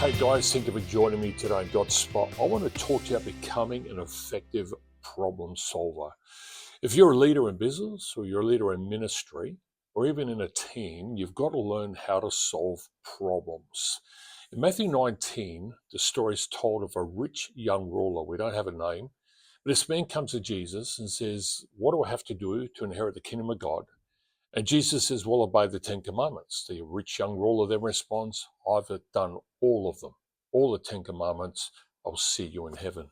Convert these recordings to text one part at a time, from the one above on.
Hey guys, thank you for joining me today on Godspot. I want to talk to you about becoming an effective problem solver. If you're a leader in business or you're a leader in ministry or even in a team, you've got to learn how to solve problems. In Matthew 19, the story is told of a rich young ruler. We don't have a name. But this man comes to Jesus and says, "What do I have to do to inherit the kingdom of God?" And Jesus says, "Well, obey the Ten Commandments." The rich young ruler then responds, "I've done all of them, all the Ten Commandments. I'll see you in heaven."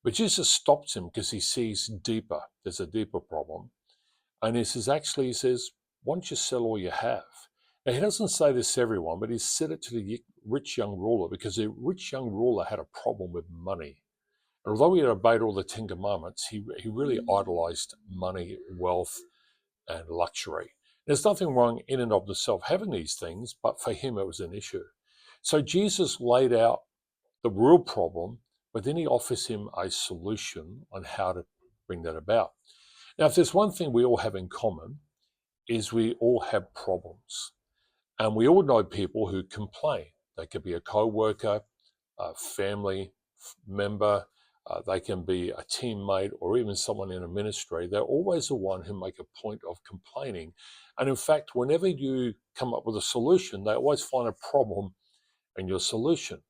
But Jesus stops him because he sees deeper. There's a deeper problem. And he says, "Why don't you sell all you have?" Now, he doesn't say this to everyone, but he said it to the rich young ruler because the rich young ruler had a problem with money. And although he had obeyed all the Ten Commandments, he really idolized money, wealth, and luxury. There's nothing wrong in and of itself having these things, but for him it was an issue. So Jesus laid out the real problem, but then he offers him a solution on how to bring that about. Now, if there's one thing we all have in common, is we all have problems. And we all know people who complain. They could be a co-worker, a family member, they can be a teammate or even someone in a ministry. They're always the one who make a point of complaining. And in fact, whenever you come up with a solution, they always find a problem in your solution.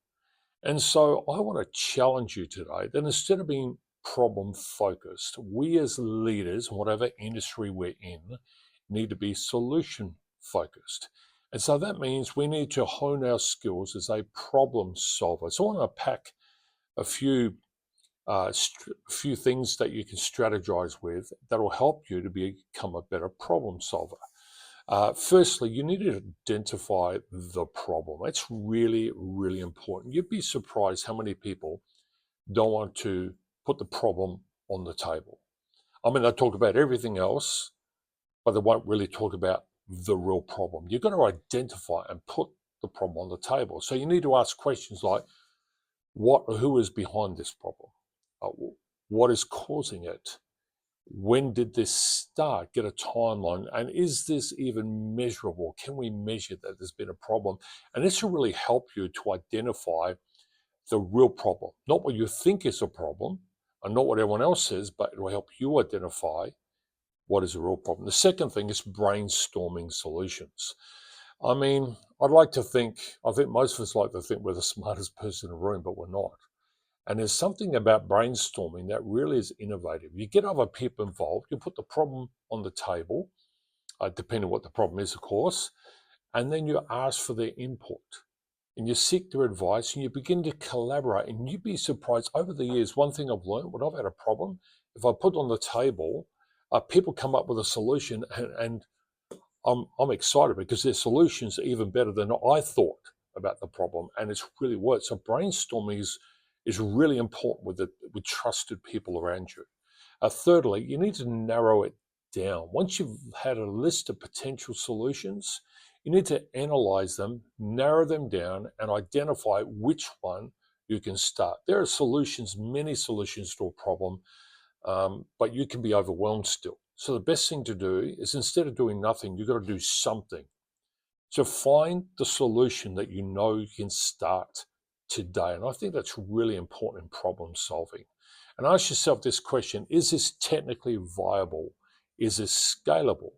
And so I want to challenge you today that instead of being problem focused, we as leaders, whatever industry we're in, need to be solution focused. And so that means we need to hone our skills as a problem solver. So I want to unpack a few things that you can strategize with that will help you to become a better problem solver. Firstly, you need to identify the problem. It's really, really important. You'd be surprised how many people don't want to put the problem on the table. I mean, they talk about everything else, but they won't really talk about the real problem. You've got to identify and put the problem on the table. So you need to ask questions like, who is behind this problem? What is causing it? When did this start? Get a timeline. And is this even measurable? Can we measure that there's been a problem? And this will really help you to identify the real problem, not what you think is a problem and not what everyone else says, but it will help you identify what is the real problem. The second thing is brainstorming solutions. I mean, I think most of us like to think we're the smartest person in the room, but we're not. And there's something about brainstorming that really is innovative. You get other people involved, you put the problem on the table, depending on what the problem is, of course, and then you ask for their input and you seek their advice and you begin to collaborate. And you'd be surprised over the years, one thing I've learned when I've had a problem, if I put it on the table, people come up with a solution and I'm excited because their solutions are even better than I thought about the problem, and it's really worked. So brainstorming is really important with trusted people around you. Thirdly, you need to narrow it down. Once you've had a list of potential solutions, you need to analyze them, narrow them down, and identify which one you can start. There are solutions, many solutions to a problem, but you can be overwhelmed still. So the best thing to do is instead of doing nothing, you've got to do something. So find the solution that you know you can start today. And I think that's really important in problem solving. And ask yourself this question: is this technically viable? Is this scalable?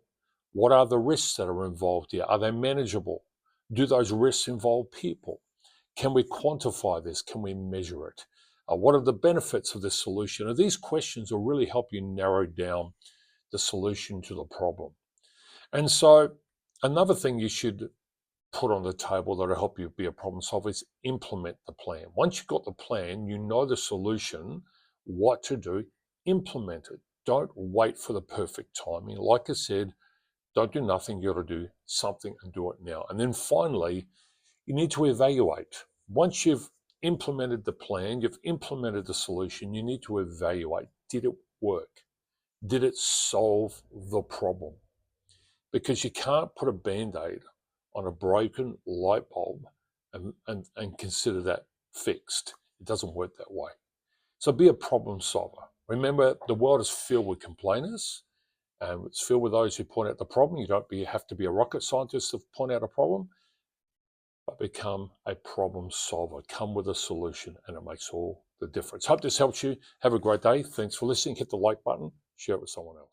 What are the risks that are involved here? Are they manageable? Do those risks involve people? Can we quantify this? Can we measure it? What are the benefits of this solution? And these questions will really help you narrow down the solution to the problem. And so another thing you should put on the table that will help you be a problem solver is implement the plan. Once you've got the plan, you know the solution, what to do, implement it. Don't wait for the perfect timing. Like I said, don't do nothing. You've got to do something and do it now. And then finally, you need to evaluate. Once you've implemented the plan, you've implemented the solution, you need to evaluate. Did it work? Did it solve the problem? Because you can't put a Band-Aid on a broken light bulb and consider that fixed. It doesn't work that way. So be a problem solver. Remember, the world is filled with complainers, and it's filled with those who point out the problem. You don't have to be a rocket scientist to point out a problem. but become a problem solver. Come with a solution, and it makes all the difference. Hope this helps you. Have a great day. Thanks for listening. Hit the like button. Share it with someone else.